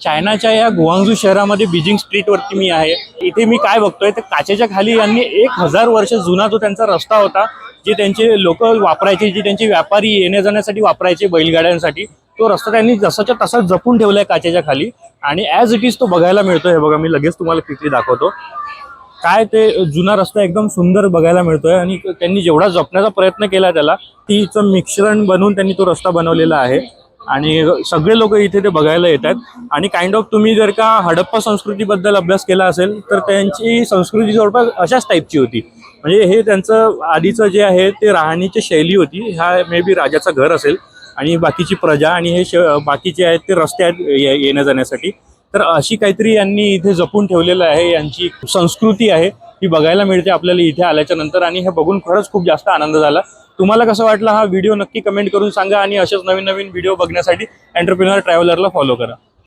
चायनाच्या या गुआंगझू शहरामध्ये बीजिंग स्ट्रीटवरती मी आहे। इथे मी काय बघतोय तर काचेच्या खाली यांनी 1000 वर्ष जुना जो त्यांचा रस्ता होता, जे त्यांचे लोक वापरायचे, जे त्यांचे व्यापारी येण्या जाण्यासाठी वापरायचे बैलगाड्यांसाठी, तो रस्ता त्यांनी जसाच्या तसा जपून ठेवलाय काचेच्या खाली आणि ॲज इट इज तो बघायला मिळतोय। हे बघा, मी लगेच तुम्हाला क्विकली दाखवतो। काय ते जुना रस्ता एकदम सुंदर बघायला मिळतोय आणि त्यांनी जेवढा जपण्याचा प्रयत्न केला त्याला, तीचं मिश्रण बनवून त्यांनी तो रस्ता बनवलेला आहे आणि सगळे लोक इथे ते बघायला येतात। आणि काइंड ऑफ तुम्ही जर का हडप्पा संस्कृतीबद्दल अभ्यास केला असेल तर त्यांची संस्कृती जवळपास अशाच टाईपची होती। म्हणजे हे त्यांचं आधीचं जे आहे ते राहणीची शैली होती। हा मे बी राजाचं घर असेल आणि बाकीची प्रजा आणि हे बाकीचे आहेत ते रस्ते आहेत येण्या जाण्यासाठी। तर अशी काहीतरी यांनी इथे जपून ठेवलेलं आहे, यांची संस्कृती आहे ती बघायला मिळते आपल्याला इथे आल्याच्या नंतर आणि हे बघून खरंच खूप जास्त आनंद झाला। तुम्हाला कसं वाटलं हा व्हिडिओ नक्की कमेंट करून सांगा आणि अशाच नवीन नवीन व्हिडिओ बघण्यासाठी एंटरप्रेन्योर ट्रॅव्हलरला फॉलो करा।